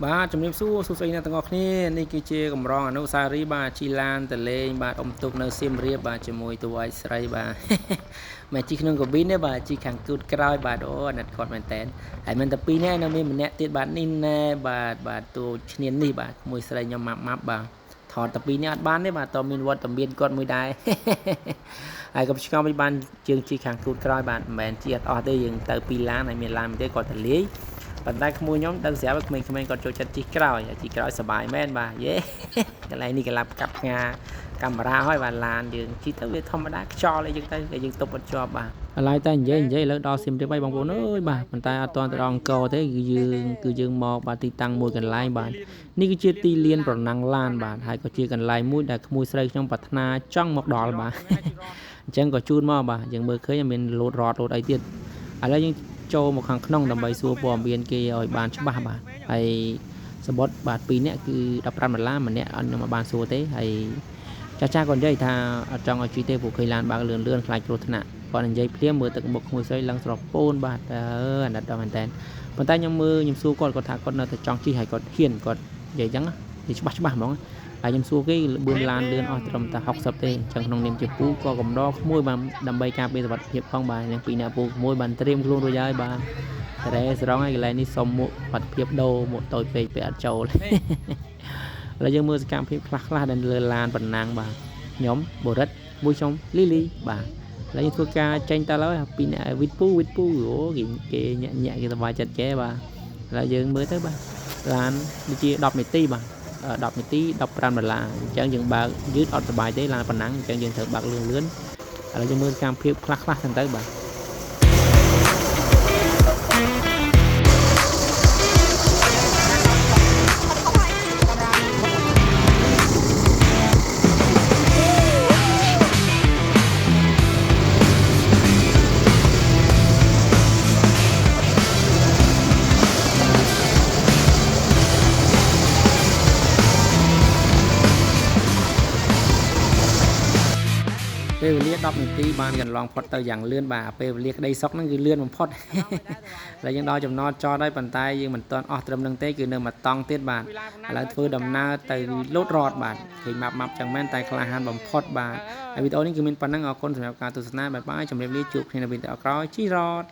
បាទជំរាបសួរសួស្តីអ្នកទាំងអស់គ្នានេះគឺជាកម្រងអនុស្សារីយ៍បាទជីឡានតលេងបាទអ៊ំទុកនៅសៀមរាបបាទជាមួយតួឯកស្រីបាទមកជីក្នុងកាប៊ីននេះបាទជីខាងគូតក្រោយបាទអូអាណិតគាត់មែនតើហើយមិនតែពីរនេះនៅមានម្នាក់ទៀតបាទនេះណែបាទតួឈ្នាននេះបាទមួយស្រីខ្ញុំម៉ាប់បាទថតតែពីរនេះអត់បានទេបាទតើមានវត្តមានគាត់មួយដែរហើយក៏ឆ្ងល់មិនបានជើងជីខាងគូតក្រោយបាទមិនមែនជីអត់អស់ទេយើងទៅពីរឡានហើយមានឡានមួយទេគាត់ទៅលាយប៉ុន្តែក្មួយខ្ញុំដឹងស្រាប់តែក្មេងៗគាត់ចូលចិត្តជីក្រោយជីក្រោយសប្បាយមែនបាទយេកន្លែងនេះកន្លប់កាប់ផ្ងាកាមេរ៉ាហើយបាទឡានយើងជីទៅវាធម្មតាខ្យល់អីចឹងទៅយើងទប់អត់ជាប់បាទឥឡូវតែនិយាយឥឡូវដល់សៀមរាបហើយបងប្អូនអើយបាទប៉ុន្តែអត់ទាន់ទៅដល់អង្គរទេគឺយើងមកបាទទីតាំងមួយកន្លែងបាទនេះគឺជាទីលានប្រណាំងឡានបាទហើយក៏ជាកន្លែងមួយដែលក្មួយស្រីខ្ញុំប្រាថ្នាចង់មកដល់បាទអញ្ចឹងក៏ជូនមកបាទយើងមើលឃើញមានលោតរ៉តលោតអីទៀតឥឡូវយើងចូលមកខាងក្នុងដើម្បីសួរព័ត៌មានគេឲ្យបានច្បាស់បាទហើយសបុតបាទ2នាក់គឺ$15ម្នាក់អត់ខ្ញុំមកបានសួរទេហើយចាស់គាត់និយាយថាអត់ចង់ឲ្យជីទេព្រោះឃើញឡានបើកលឿនខ្លាចគ្រោះថ្នាក់គាត់និយាយភ្លាមមើលទឹកមុខក្មួយស្រីឡើងស្រពោនបាទអាណិតដល់មែនតើប៉ុន្តែខ្ញុំសួរគាត់ថាគាត់នៅតែចង់ជីហើយគាត់ហ៊ានគាត់និយាយអញ្ចឹងនិយាយច្បាស់ហ្មងហើយខ្ញុំសួរគេលឿនឡានលឿនអស់ត្រឹមតែ60ទេអញ្ចឹងក្នុងនាមជាពូក៏កំដរក្មួយបានដើម្បីការពារសុវត្ថិភាពផងបាទទាំងពីរអ្នកពូក្មួយបានត្រៀមខ្លួនរួចហើយបាទតែស្រង់ហើយកន្លែងនេះសុំមួកសុវត្ថិភាពដូរមួកតូចពេកពេលអត់ចូលឥឡូវយើងមើលសកម្មភាពខ្លះដែលលើឡានប៉ុណ្ណាំងបាទខ្ញុំបូរិតមួយខ្ញុំលីលីបាទឥឡូវយើងធ្វើការចេញតើហើយពីអ្នកវិតពូអូគេញាក់គេសប្បាយចិត្តចេះបាទឥឡូវយើងមើលទៅបាទឡានដូចជា10នាទីបាទ10នាទី$15អញ្ចឹងយើងបើកយឺតអត់សុបាយទេឡានប៉ុណ្ណឹងអញ្ចឹងយើងត្រូវបើកលឿនឥឡូវយើងមើលសកម្មភាពខ្លះហ្នឹងទៅបាទពេលវេលា10នាទីបានកន្លងផុតទៅយ៉ាងលឿនបាទពេលវេលាក្តីសុខហ្នឹងគឺលឿនបំផុតហើយយើងដល់ចំណតចតហើយប៉ុន្តែយើងមិនទាន់អស់ត្រឹមនឹងទេគឺនៅមួយតង់ទៀតបាទឥឡូវធ្វើដំណើរទៅលោតរ៉តបាទឃើញម៉ាប់ចឹងមែនតែក្លាហានបំផុតបាទហើយវីដេអូនេះគឺមានប៉ុណ្ណឹងអរគុណសម្រាប់ការទស្សនាបាយបាយជម្រាបលាជួបគ្នានៅវីដេអូក្រោយជីរ៉ត